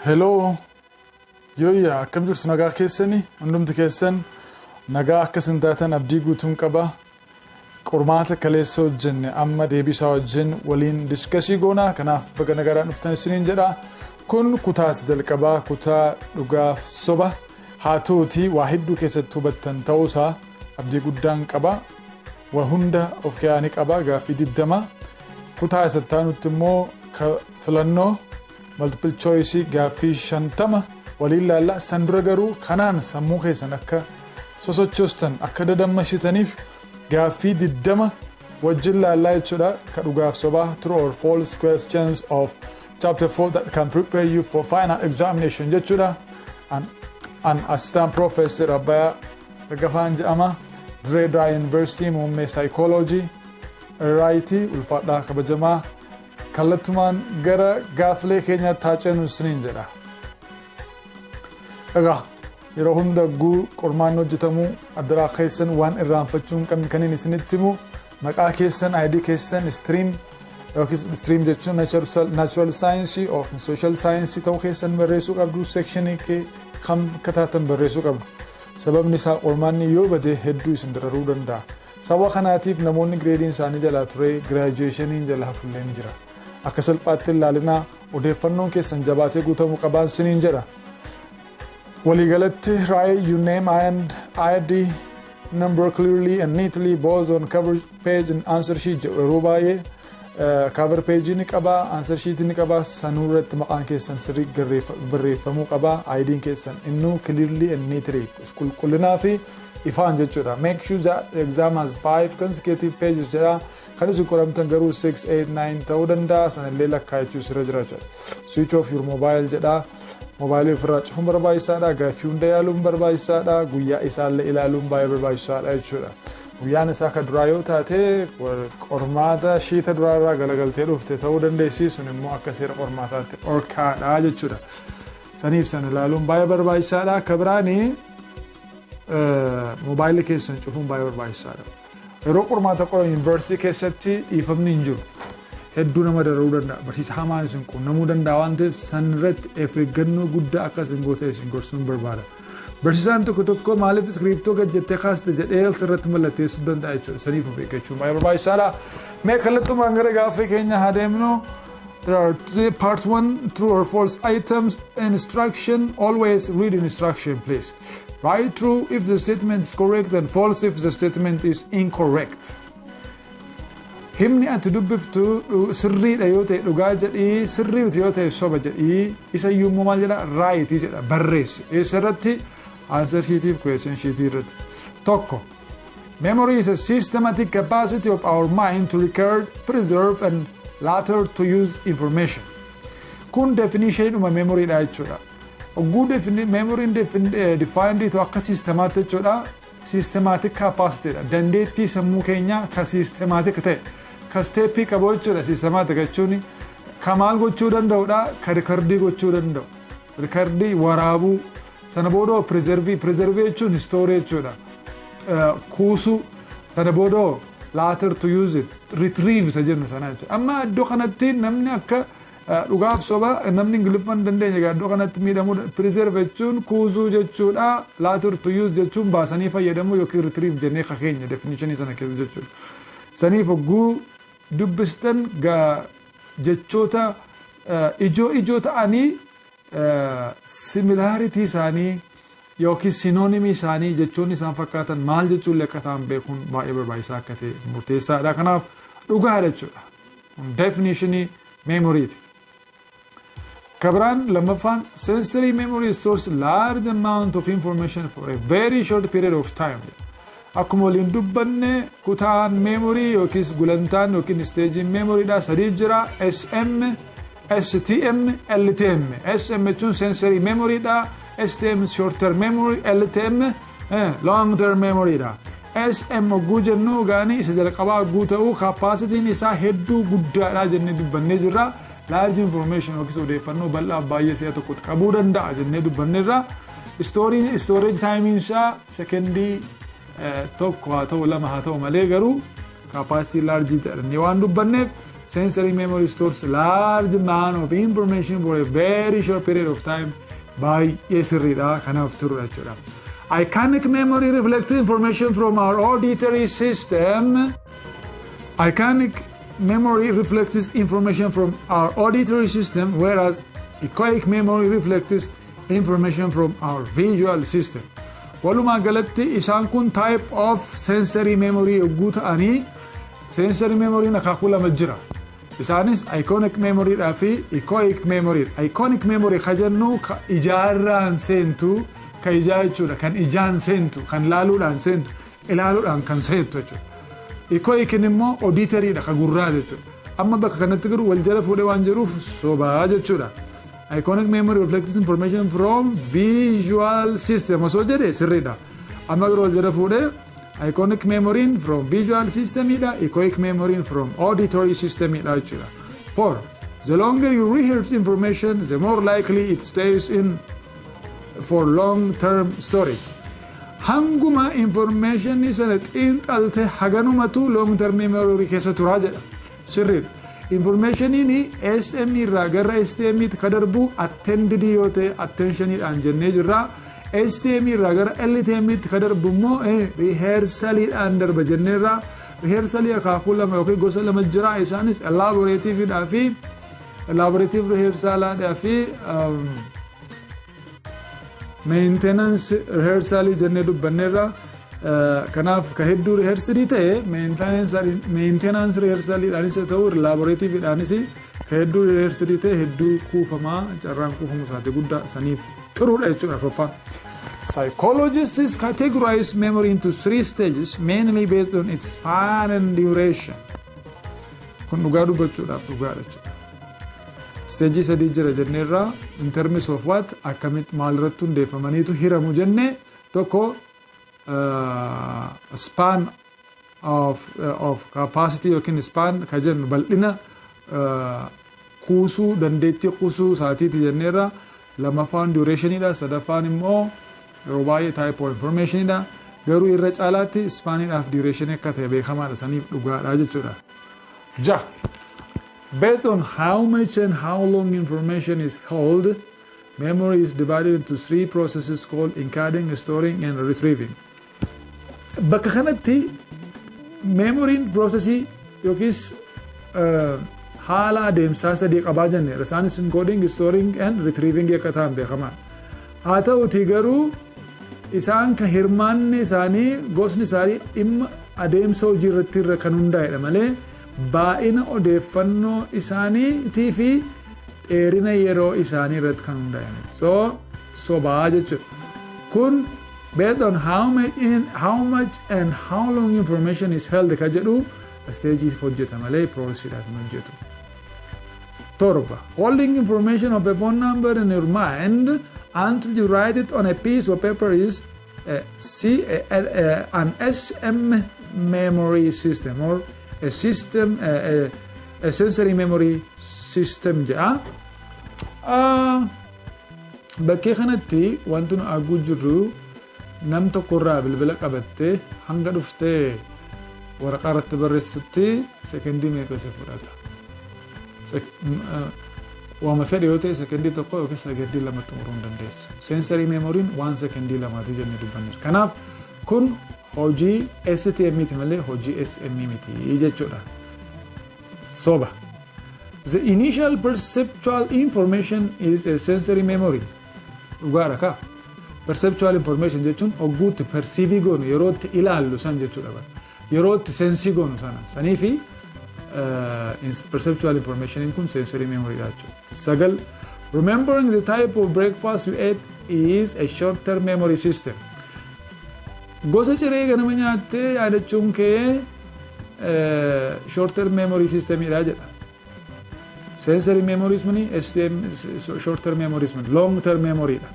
Hello. Yooyyaa akkam jirtu nagaa keessanii hundumti keessan nagaa akkasin taatan abdii guutuun qaba. Qormaata kaleessa hojjenne amma deebisaa wajjin waliin diskasii goonaa kanaaf baga nagaraan dhuftan isiniin jedha. Kun kutaas jalqabaa kutaa dhugaaf soba haa ta'uutii waa hedduu keessatti hubattan ta'uusaa abdii guddaan qaba. Waa hunda of keessaa qaba gaaffii 20 kutaa isatti aanutti immoo filannoo multiple choice gaaffii 50 waliin ilaalla. San dura garuu kanaan sammuu keessan akka sosochoostan akka dadammashitaniif gaaffii 20 wajjin ilaallaa jechuudha. Ka dhugaaf sobaa true or false questions of chapter 4 that can prepare you for final examination jechuudha. An assistant professor Abbayaa Gaggafaan jedhama. Dirree University muummee psychology irraati ulfaadhaa kabajamaa. Kallattumaan gara gaaffilee keenyaatti taaceen isiniin jedha. Egaa yeroo hunda qormaan hojjetamu addaraa keessan waan irraanfachuu hin qabne kaniin isinitti himu maqaa keessan ID keessan stream jechuun natural science yookiin social science ta'uu keessan barreessuu qabdu sectionii kam akka taatan barreessuu qabdu. Sababni isaa qormaanni yoo bade hedduu isin dararuu danda'a. Sababa kanaatiif namoonni gireediin isaanii jalaa ture graduationiin jalaa hafulleen jira. Akka salphaatti ilaalinaa odeeffannoon keessan jabaatee guutamuu qabaan isiniin jedha. Waliigalatti write your name and ID number clearly and neatly both on cover page and answer sheet yeroo baay'ee cover page ni qaba answer sheet ni qaba sanuurratti maqaan keessan sirrii barreeffamuu qaba ID'n keessan innuu clearly and neatly qulqullinaa fi ifaan jechuudha. Make sure that the exam has 5 consecutive pages jedha. Kan isin qoramtan garuu 6, 8, 9 ta'uu danda'a. Sanallee lakkaa'achuu sirra jira jechuudha. Switch off your mobile jedha. Mobile ofirraa cufuun barbaachisaadha. Gaaffii hunda yaaluun barbaachisaadha. Guyyaa isaallee ilaaluun baay'ee barbaachisaadha jechuudha. Guyyaan isaa ka duraa yoo taate qormaata shiita duraarraa galagaltee dhufte ta'uu dandeessi. Sun immoo akka seera qormaataatti orkaadha jechuudha. Saniif san ilaaluun baay'ee barbaachisaadha. Akka biraanii mobile keessan cufuun baay'ee barbaachisaadha. Yeroo qormaata qoran yuunivarsiitii keessatti dhiifamni hin jiru. Hedduu nama dararuu danda'a. Barsiisa hamaan isin quunnamuu danda'a waan ta'eef san irratti eeggannoo guddaa akka isin gootan isin gorsuun barbaada. Barsiisaan tokko maaliif iskiriiptoo gad jettee kaaste jedhee irratti mallatteessuu danda'a jechuudha. Saniif of eeggachuun baay'ee barbaachisaadha. Mee kallattumaan gara gaaffii keenya haa deemnu. There are part 1 true or false items instruction. Always read instruction please. Write true if the statement is correct and false if the statement is incorrect. Himni ati dubbiftu sirriidha yoo ta'e dhugaa jedhii sirriiti yoo ta'e soba jedhii isa yommuu maal jedha right jedha barreessi. Eessarratti answer sheetiif question sheetii irratti. Tokko. Memory is a systematic capacity of our mind to record, preserve and later to use information. Kun definition uma memory dha jechuudha. Good memory defined to akka systematic jechuudha. Systematic capacity dha. Dandeettii sammuu keenyaa ka systematic ta'e. Ka steppii qabu jechuudha. Systematic jechuun ka maal gochuu danda'udha. Ka recordii gochuu danda'u. Recordii waraabuu sana booda preserve jechuun store jechuudha. Kuusuu sana booda later to use it. Retrieve isa jennu sana jechuudha. Amma iddoo kanatti namni akka dhugaaf soba namni ingiliffaan dandeenya egaa iddoo kanatti miidhamuu preserve jechuun kuusuu jechuudha. Later to use jechuun baasanii fayyadamuu yookiin retrieve jennee kakeenya definitionii sana keessa jechuudha. Saniif hogguu dubbistan jechoota ijoo ta'anii similarity isaanii yookiin synonymii isaanii jechoonni isaan fakkaatan maal jechuun akka ta'an beekuun baay'ee barbaachisaa akka ta'e murteessaadha. Kanaaf dhugaadha jechuudha. Definitionii memoryiti. Kabiraan lammaffaan sensory memory stores large amount of information for a very short period of time. Akkuma waliin dubbanne kutaan memory yookiin gulantaan yookiin stagein memoryidha sadii jira. SM, STM, LTM. SM jechuun sensory memoryidha. STM short term memory, LTM long term memoryidha. SM hogguu jennu gaanii isa jalqabaa hogguu ta'uu capacityin isaa hedduu guddaadha jennee dubbannee jirra. Large information yookiin odeeffannoo bal'aa baay'ee si'a tokkotti qabuu danda'a jennee dubbanneerra. Storage time isaa secondii tokko haa ta'u lama haa ta'u malee garuu capacity large jedhanii waan dubbanneef sensory memory stores large amount of information for a very short period of time. Baay'ee sirriidha kanaaf turudha jechuudha. Iconic memory reflects information from our auditory system. Iconic memory reflects information from our auditory system, whereas echoic memory reflects information from our visual system. Walumaa galatti isaan kun type of sensory memory yogguu ta'anii sensory memory akaakuu lama jira. Isaanis iconic memory dhaa fi echoic memory. Iconic memory ka jennu ka ijaarraan seentu ka ijaa jechuudha, kan ijaan seentu, kan laaluudhaan seentu, ilaaluudhaan kan seentu jechuudha. Echoic immoo auditory dha ka gurraa jechuudha. Amma bakka kanatti garuu wal jala fuudhee waan jiruuf sobaa jechuudha. Iconic memory reflects information from visual system. Osoo jedhee sirriidha. Amma garuu wal jala fuudhee iconic memory from visual system idha, echoic memory from auditory system idha jechuudha. 4. The longer you rehearse information, the more likely it stays in for long-term storage. Hanguma information sana xiinxalte haganumatu long-term memory keessa turaa jedha. Sirriidha. Information ini SM irraa gara STM tti kadarbu attended yoo ta'e attention idhaan jennee jirra. STM irraa gara LTM tti kadarbu immoo rehearsal idhaan darba jenneerra. Rehearsal akaakuu lama yookiin gosa lama jira. Isaanis elaborative idhaa fi elaborative rehearsal dhaa fi maintenance rehearsal jennee dubbanneerra. Kanaaf ka hedduu rehearsal ta'e maintenance rehearsal idhaanis ta'u elaborative idhaanis ka hedduu rehearsal ta'e hedduu kuufamaa carraan kuufamu isaati guddaa saniif turuudha jechuudha foffaan. Psychologists categorize memory into 3 stages mainly based on its span and duration. Kun dhugaa dubbachuudhaaf dhugaadha jechuudha. Stage 3 jira jenneerra in terms of what akkamitti maalirratti hundeeffamaniitu hiramu jenne tokko span of capacity yookiin span ka jennu bal'ina kuusuu dandeettii kuusuu saatiiti jenneerra. Lamaffaan duration idha, sadaffaan immoo yeroo baay'ee type of information idha. Garuu irra caalaatti span idhaaf duration akka ta'e beekamaadha saniif dhugaadha jechuudha. 6. Based on how much and how long information is held, memory is divided into 3 processes called encoding, storing and retrieving. Bakka kanatti memory processii yookiis haala adeemsaa sadii qabaa jenneera. Isaanis encoding, storing and retrieving akka ta'an beekamaa. Haa ta'uutii garuu isaan kan hirmaanni isaanii gosni isaanii dhimma adeemsa hojii irratti irra kan hundaa'edha malee baay'ina odeeffannoo isaaniitii fi dheerina yeroo isaanii irratti kan hundaa'e. Sobaa jechuudha. Kun based on how much and how long information is held ka jedhu stages hojjeta malee processdhaan hojjetu. 7. Holding information of a phone number in your mind until you write it on a piece of paper is an SM memory system or a sensory memory system jedha. Bakkee kanatti wanti nu arguu jirru nam tokkorraa bilbila qabattee hanga dhuftee waraqaa irratti barreessutti sekendii meeqa si fudhata? Waama fedhe yoo ta'e sekendii tokko yookiin sekendii lama xumuruu hin dandeessu. Sensory memory'n waan sekendii lamaati jennee dubbanneerra. Kanaaf kun hojii STM miti malee hojii SM miti jechuudha. Soba. The initial perceptual information is a sensory memory. Dhugaadha ka? Perceptual information jechuun ogguutti perceivii goonu yerootti ilaallu san jechuudha. Yerootti sensii goonu sana. Sanii fi perceptual information kun sensory memory dha jechuudha. 9. Remembering the type of breakfast you ate is a short-term memory system. Gosa ciree ganama nyaattee yaadachuun kee short-term memory system dha jedha. Sensory memories mani STM short-term memories mani long-term memory dha.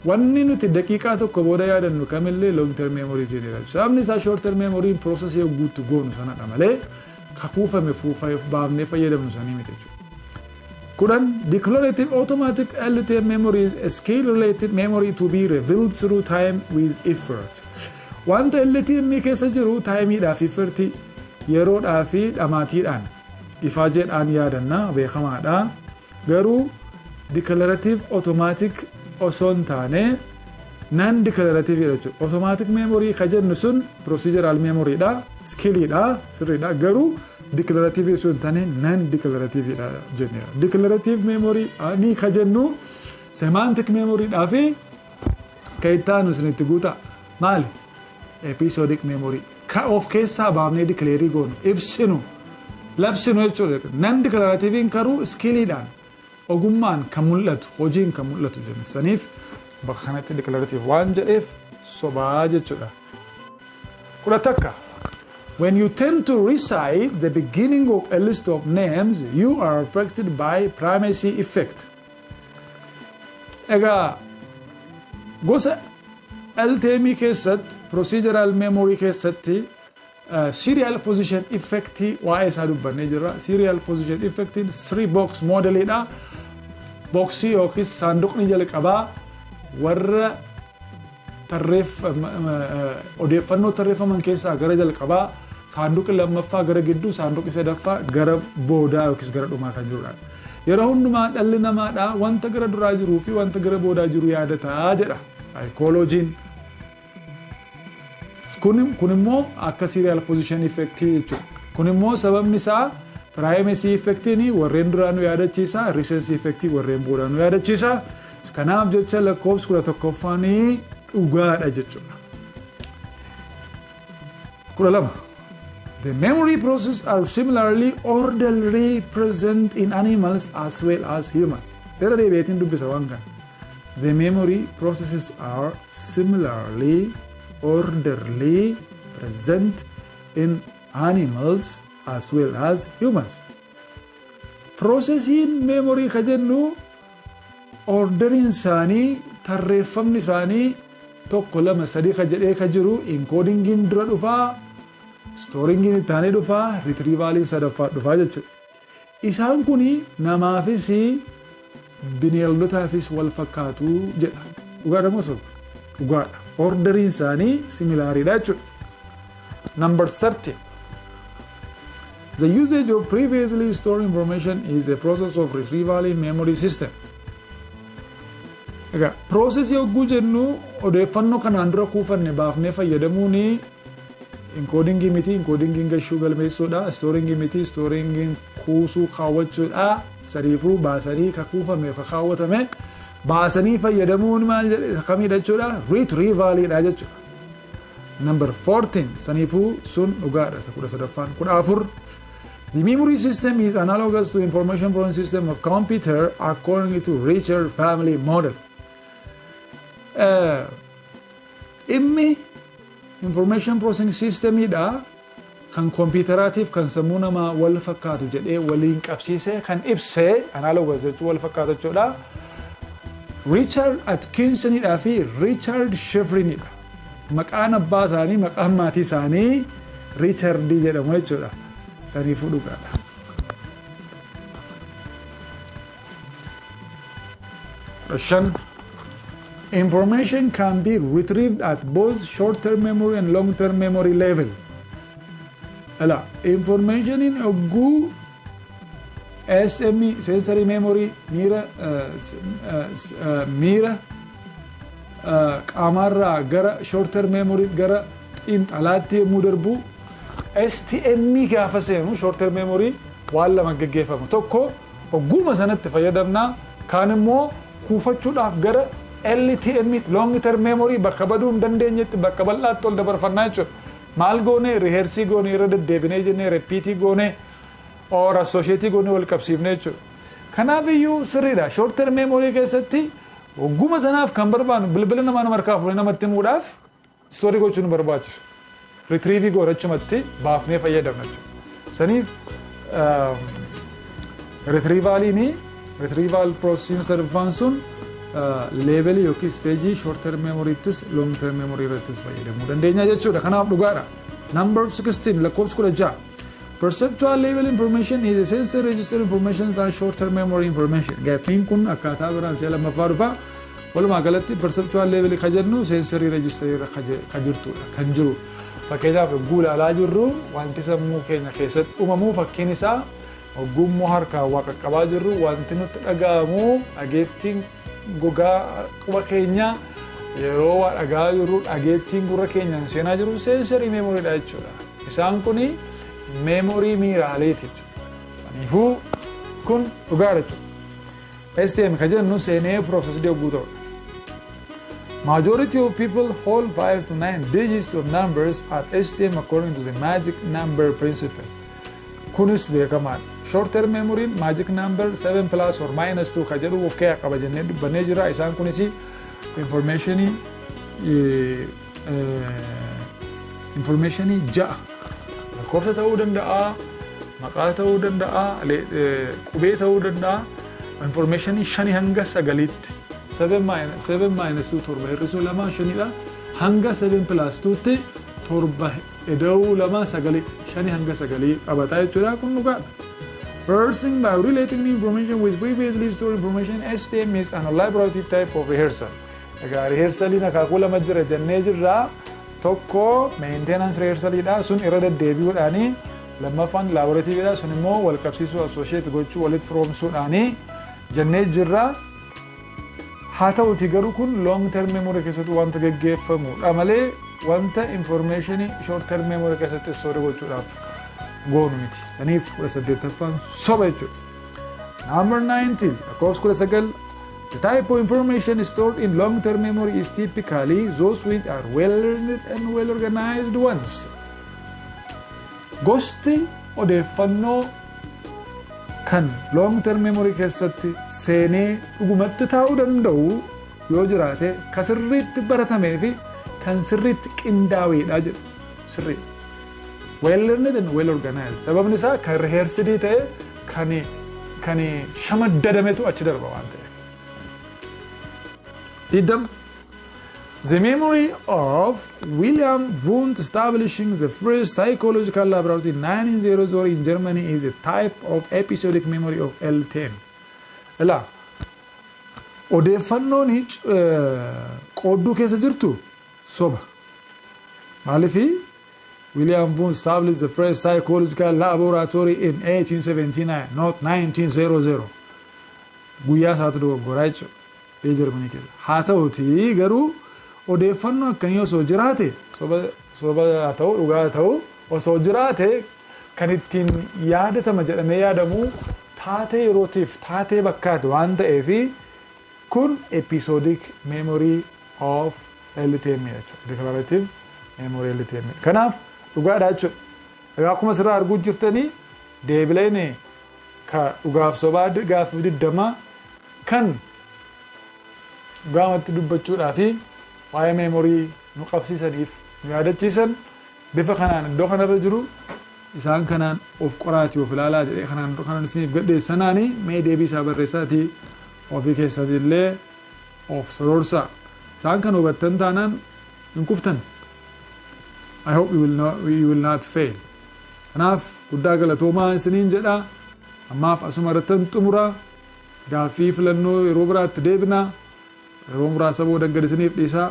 Wanni nuti daqiiqaa tokko booda yaadannu kamillee long-term memory jedhama. Sababni isaa short-term memory processii guutuu goonu sanadha malee kakuufame baafnee fayyadamnu sanii miti jechuudha. 10. Declarative automatic LTM memory is a skill-related memory to be revealed through time with effort. Wanta LTM keessa jiru timeidhaaf effort yeroodhaa fi dhamaatiidhaan ifaajeedhaan yaadanna beekamaadha. Garuu declarative automatic osoo hin taane non declarative jechuudha. Automatic memory ka jennu sun procedural memory dha, skill dha, sirriidha. Garuu declarative osoo hin taane non declarative dha jenneera. Declarative memory ni ka jennu semantic memory dha fi ka ittaanu isinitti guuta maali? Episodic memory ka of keessaa baafnee declare goonu ibsinu labsinu jechuudha. Non declarative karuu skill dhaan ogummaan kan mul'atu hojiin kan mul'atu jenna. Saniif bakka kanatti declarative waan jedheef sobaa jechuudha. Kudha takka. When you tend to recite the beginning of a list of names, you are affected by primacy effect. Egaa gosa LTM keessatti procedural memory keessatti serial position effect waa'ee isaa dubbannee jirra. Serial position effect 3 box model dha. Boxii yookiis saanduqni jalqabaa warra odeeffannoo tarreeffaman keessaa gara jalqabaa, saanduqi lammaffaa gara gidduu, saanduqi sadaffaa gara boodaa yookiis gara dhumaa kan jirudha. Yeroo hundumaa dhalli namaadha wanta gara duraa jiruu fi wanta gara boodaa jiru yaadataa jedha saayikooloojiin. Kun immoo akka serial position effect jechuudha. Kun immoo sababni isaa primacy effect ni warreen duraa nu yaadachiisa, recency effect warreen boodaa nu yaadachiisa. Kanaaf jecha lakkoofsi 11ffaan dhugaadha jechuudha. 12. The memory processes are similarly orderly present in animals as well as humans. Dera deebi'eetiin dubbisa waan kana. The memory processes are similarly orderly present in animals as well as humans. Processing memory ka jennu orderiin isaanii tarreeffamni isaanii tokko lama sadii ka jedhee ka jiru encodingiin dura dhufaa, storingiin ittaanee dhufaa, retrievaliin sadaffaa dhufaa jechuudha. Isaan kuni namaafis bineeldotaafis wal fakkaatu jedha. Dhugaadha moo soba? Dhugaadha. Orderiin isaanii similaaridha jechuudha. Number 30. The usage of previously stored information is the process of retrieval in memory system. Egaa process yogguu jennu odeeffannoo kanaan dura kuufanne baafnee fayyadamuuni encodingii miti, encodingiin gashuu galmeessuudha, storingii miti, storingiin kuusuu kaawwachuudha. Sariifuu baasanii ka kuufame ka kaawwatame baasanii fayyadamuun maal jedhe kamiidha jechuudha? Retrievalidha jechuudha. Number 14 saniifuu sun dhugaadha. 13. The memory system is analogous to information processing system of computer according to Richard family model. Immi information processing system idha kan computeratiif kan sammuu namaa wal fakkaatu jedhee waliin qabsiisee kan ibsee analogous jechuu wal fakkaatu jechuudha. Richard Atkinson idha fi Richard Sheffrin idha. Maqaan abbaa isaanii maqaan maatii isaanii Richard jedhamu jechuudha. Saniifuu dhugaadha. Question. Information can be retrieved at both short-term memory and long-term memory level. Ala, information in ogguu SME, sensory memory, miira qaamarraa gara short-term memory gara xiinxalaatti yommuu darbu STM gaafa seenu short-term memory waan lama gaggeeffama. Tokko ogguma sanatti fayyadamnaa, kaan immoo kuufachuudhaaf gara LTM long-term memory bakka baduu hin dandeenyetti bakka bal'aatti ol dabarfannaa jechuudha. Maal goone rehearsii goone irra deddeebinee jennee repeatii goone or associatii goone wal qabsiifnee jechuudha. Kanaaf iyyuu sirriidha. Short-term memory keessatti ogguma sanaaf kan barbaadu bilbila namaa harkaa fuudhee namatti himuudhaaf story gochuun barbaachisu. Retrieve goorachumatti baafnee fayyadamna jechuudha. Saniif retrieval processing sadaffaan sun level yookiin stage short-term memory tis long-term memory irrattis fayyadamuu dandeenya jechuudha. Kanaaf dhugaadha. Number 16 lakkoofsa 16. Perceptual level information is a sensory register information and short-term memory information. Gaaffiin kun akkaataa biraan si'a lammaffaa dhufa. Walumaa galatti perceptual level ka jennu sensory register irra ka jirtudha. Kan jiru. Fakkeenyaaf guula alaa jirru wanti sammuu keenya keessatti uumamu fakkiin isaa ogummaa harkaa waa qaqqabaa jirru wanti nutti dhaga'amu dhageettiin gogaa quba keenyaa yeroo waa dhagaa jirru dhageettiin gurra keenyaan seenaa jiru sensory memory dha jechuudha. Isaan kuni memory miiraaleeti. Kanaafuu kun dhugaadha jechuudha. STM ka jennu seenee process deeguu ta'udha. Majority of people hold 5 to 9 digits of numbers at STM according to the magic number principle. Kunis beekamaadha. Short term memory magic number 7 plus or minus 2 ka jedhu of keessaa qaba jennee dubbannee jira. Isaan kunis informationii ja'a. Lakkoofsa ta'uu danda'a, maqaa ta'uu danda'a, qubee ta'uu danda'a. Informationii 5 hanga 9tti. 7 minus 2 torba hir'isuu 2 5dha. Hanga 7 plus 2tti torba eda'uu 2 9 5 hanga 9 qabataa jechuudha. Kun dhugaadha. Rehearsing by relating the information with previously stored information, STM is an elaborative type of rehearsal. Egaa rehearsaliin akaakuu lama jira jennee jirra. Tokko maintenance rehearsalidha. Sun irra deddeebi'uudhaani. Lammaffaan laboratiividha. Sun immoo wal qabsiisuu associate gochuu walitti firoomsuudhaani jennee jirra. Haa ta'uuti garuu kun long term memory keessatti wanta gaggeeffamudha malee wanta information short term memory keessatti store gochuudhaaf goonu miti. Saniif 18ffaan soba jechuudha. Number 19, lakkoofsa 19. The type of information stored in long term memory is typically those which are well learned and well organized ones. Gosti odeeffannoo kan long term memory keessatti seenee dhugumatti taa'uu danda'u yoo jiraate kan sirriitti baratamee fi kan sirriitti qindaa'eedha jedhu sirrii. Well learned and well organized. Sababni isaa kan rehearsed ta'e kan shamaddadametu achi darba waan ta'eef. The memory of William Wundt establishing the first psychological laboratory in 1900 in Germany is a type of episodic memory of L10. Ela odeeffannoon qoodduu keessa jirtu soba. Maaliif William Wundt established the first psychological laboratory in 1879, not 1900. Guyyaa isaatu dogoggoraa jechuudha. Germany keessa. Haa ta'uutii garuu odeeffannoo akkanii osoo jiraate soba ta'u dhugaa ta'u osoo jiraate kan ittiin yaadatama jedhamee yaadamu taatee yerootiif taatee bakkaati waan ta'eef kun episodic memory of LTM jechuudha. Declarative memory LTM. Kanaaf dhugaadha jechuudha. Egaa akkuma sirraa arguu jirtanii deebileen ka dhugaaf sobaa gaaffii 20 kan gaamatti dubbachuudhaa fi waa'ee meemorii nu qabsiisaniif nu yaadachiisan bifa kanaan iddoo kanarra jiru isaan kanaan of qoraatii of ilaalaa jedhee kanaan isiniif gadheessanaanii mee deebii isaa barreessaatii ofii keessatti illee of soroorsaa isaan kan hubattan taanaan hin kuftan. I hope you will not fail. Kanaaf guddaa galatoomaa isiniin jedha. Ammaaf asuma irrattan xumura gaaffii filannoo yeroo biraatti deebina. Yeroo muraasa booda gad isiniif dhiisaa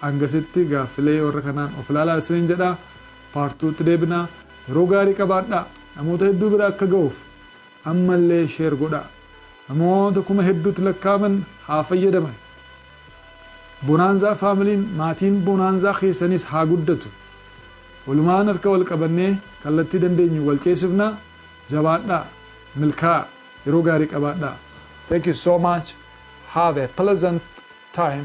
hangasitti gaaffilee warra kanaan of ilaalaa isiniin jedha. Paartuutti deebina. Yeroo gaarii qabaadhaa. Namoota hedduu bira akka ga'uuf ammallee sheer godhaa. Namoota kuma hedduutti lakkaaman haa fayyadaman. Bonaanzaa faamiliin maatiin bonaanzaa keessanis haa guddatu. Walumaan harka wal qabannee kallattii dandeenyu wal ceesifna. Jabaadhaa. Milkaa yeroo gaarii qabaadhaa. Thank you so much. Have a pleasant time.